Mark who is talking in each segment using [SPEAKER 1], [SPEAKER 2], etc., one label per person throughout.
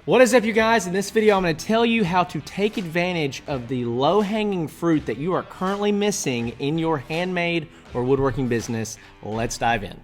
[SPEAKER 1] What is up, you guys? In this video, I'm going to tell you how to take advantage of the low-hanging fruit that you are currently missing in your handmade or woodworking business. Let's dive in.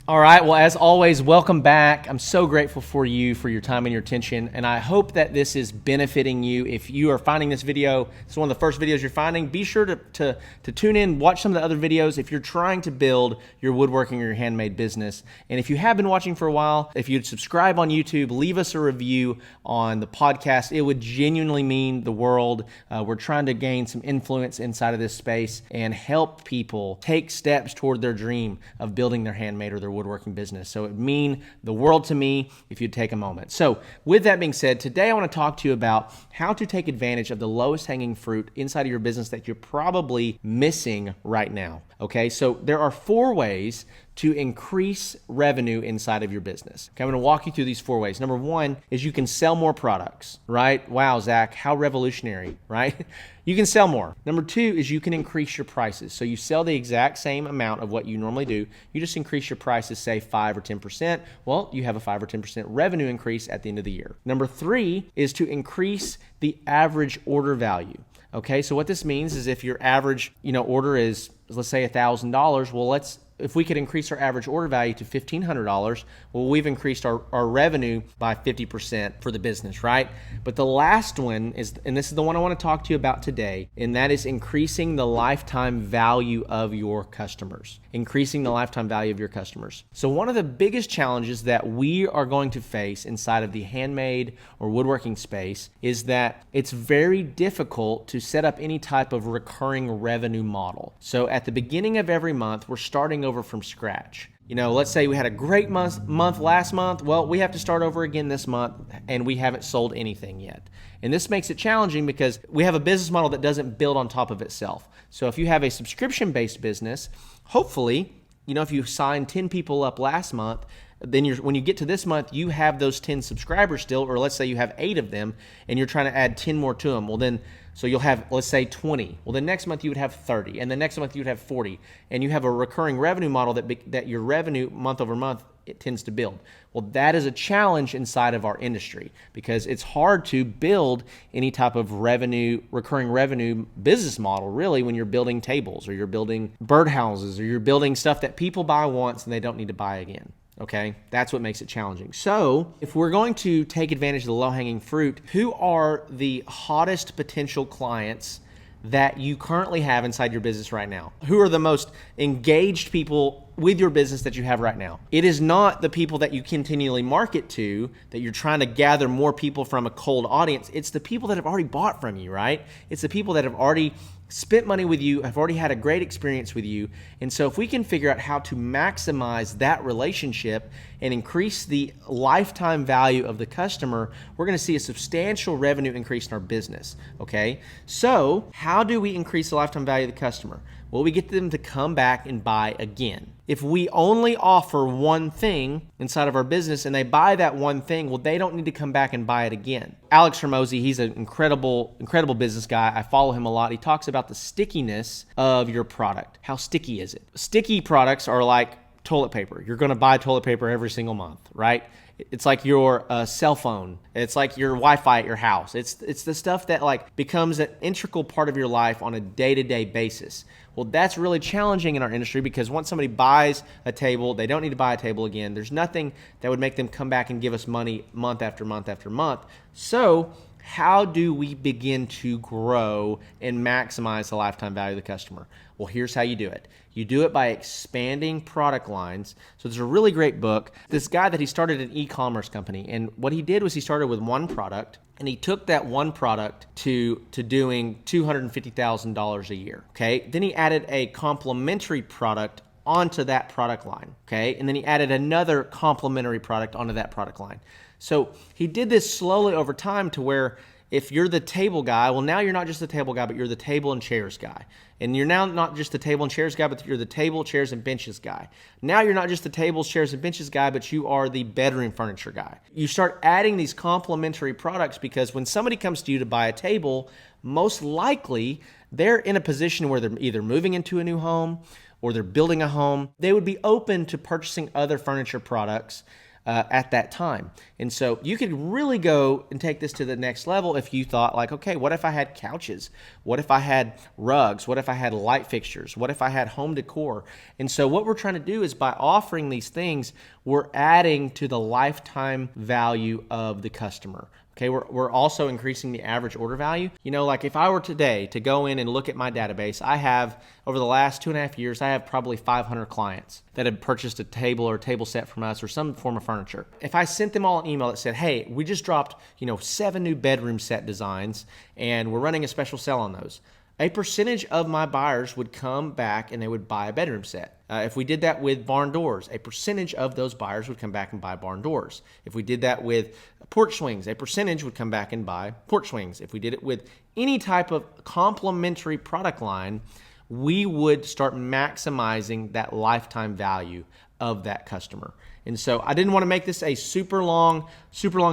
[SPEAKER 1] All right, well, as always, welcome back. I'm so grateful for you, for your time and your attention, and I hope that this is benefiting you. If you are finding this video, it's one of the first videos you're finding, be sure to tune in, watch some of the other videos if you're trying to build your woodworking or your handmade business. And if you have been watching for a while, if you'd subscribe on YouTube, leave us a review on the podcast, it would genuinely mean the world. We're trying to gain some influence inside of this space and help people take steps toward their dream of building their handmade or their woodworking business. So it would mean the world to me if you'd take a moment. So with that being said, today I want to talk to you about how to take advantage of the lowest hanging fruit inside of your business that you're probably missing right now. Okay, so there are 4 ways to increase revenue inside of your business. Okay, I'm going to walk you through these 4 ways. Number 1 is you can sell more products, right? Wow, Zach, how revolutionary, right? You can sell more. Number 2 is you can increase your prices. So you sell the exact same amount of what you normally do. You just increase your prices, say 5 or 10%. Well, you have a 5 or 10% revenue increase at the end of the year. Number 3 is to increase the average order value. Okay, so what this means is if your average, order is, let's say $1,000, well, if we could increase our average order value to $1,500, well, we've increased our revenue by 50% for the business, right? But the last one is, and this is the one I want to talk to you about today, and that is increasing the lifetime value of your customers. Increasing the lifetime value of your customers. So one of the biggest challenges that we are going to face inside of the handmade or woodworking space is that it's very difficult to set up any type of recurring revenue model. So at the beginning of every month, we're starting over from scratch. Let's say we had a great month last month. Well, we have to start over again this month and we haven't sold anything yet. And this makes it challenging because we have a business model that doesn't build on top of itself. So if you have a subscription-based business, hopefully, if you signed 10 people up last month, then when you get to this month, you have those 10 subscribers still, or let's say you have 8 of them and you're trying to add 10 more to them. Well, then, so you'll have, let's say 20. Well, then next month you would have 30, and the next month you would have 40. And you have a recurring revenue model that your revenue month over month, it tends to build. Well, that is a challenge inside of our industry because it's hard to build any type of recurring revenue business model really when you're building tables or you're building birdhouses or you're building stuff that people buy once and they don't need to buy again. Okay, that's what makes it challenging. So if we're going to take advantage of the low-hanging fruit, who are the hottest potential clients that you currently have inside your business right now? Who are the most engaged people with your business that you have right now? It is not the people that you continually market to, that you're trying to gather more people from a cold audience. It's the people that have already bought from you, right? It's the people that have already spent money with you, have already had a great experience with you. And so if we can figure out how to maximize that relationship and increase the lifetime value of the customer, we're going to see a substantial revenue increase in our business, okay? So how do we increase the lifetime value of the customer? Well, we get them to come back and buy again. If we only offer one thing inside of our business and they buy that one thing, well, they don't need to come back and buy it again. Alex Hormozy, he's an incredible business guy. I follow him a lot. He talks about the stickiness of your product. How sticky is it? Sticky products are like toilet paper. You're going to buy toilet paper every single month, right? It's like your cell phone. It's like your Wi-Fi at your house. It's the stuff that becomes an integral part of your life on a day-to-day basis. Well, that's really challenging in our industry because once somebody buys a table, they don't need to buy a table again. There's nothing that would make them come back and give us money month after month after month. So how do we begin to grow and maximize the lifetime value of the customer? Well, here's how you do it. You do it by expanding product lines. So there's a really great book. This guy that he started an e-commerce company, and what he did was he started with one product, and he took that one product to doing $250,000 a year, okay? Then he added a complementary product onto that product line, okay? And then he added another complementary product onto that product line. So he did this slowly over time to where if you're the table guy, well, now you're not just the table guy, but you're the table and chairs guy. And you're now not just the table and chairs guy, but you're the table, chairs, and benches guy. Now you're not just the tables, chairs, and benches guy, but you are the bedroom furniture guy. You start adding these complementary products because when somebody comes to you to buy a table, most likely they're in a position where they're either moving into a new home or they're building a home. They would be open to purchasing other furniture products at that time. And so you could really go and take this to the next level if you thought like, okay, what if I had couches? What if I had rugs? What if I had light fixtures? What if I had home decor? And so what we're trying to do is by offering these things, we're adding to the lifetime value of the customer. Okay, we're also increasing the average order value. You know, like if I were today to go in and look at my database, I have, over the last 2.5 years, I have probably 500 clients that have purchased a table or a table set from us or some form of furniture. If I sent them all an email that said, hey, we just dropped, 7 new bedroom set designs and we're running a special sale on those, a percentage of my buyers would come back and they would buy a bedroom set. If we did that with barn doors, a percentage of those buyers would come back and buy barn doors. If we did that with porch swings, a percentage would come back and buy porch swings. If we did it with any type of complementary product line, we would start maximizing that lifetime value of that customer. And so I didn't want to make this a super long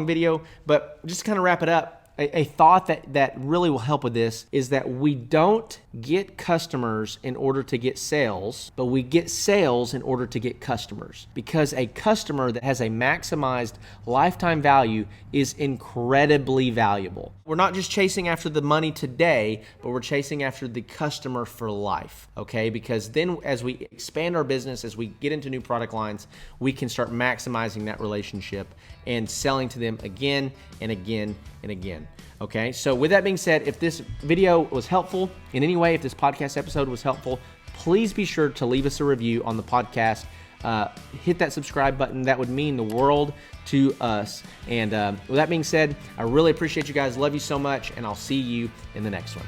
[SPEAKER 1] video, but just to kind of wrap it up, a thought that really will help with this is that we don't get customers in order to get sales, but we get sales in order to get customers. Because a customer that has a maximized lifetime value is incredibly valuable. We're not just chasing after the money today, but we're chasing after the customer for life, okay? Because then as we expand our business, as we get into new product lines, we can start maximizing that relationship and selling to them again and again and again. Okay, so with that being said, if this video was helpful in any way, if this podcast episode was helpful, please be sure to leave us a review on the podcast. Hit that subscribe button. That would mean the world to us. And with that being said, I really appreciate you guys. Love you so much, and I'll see you in the next one.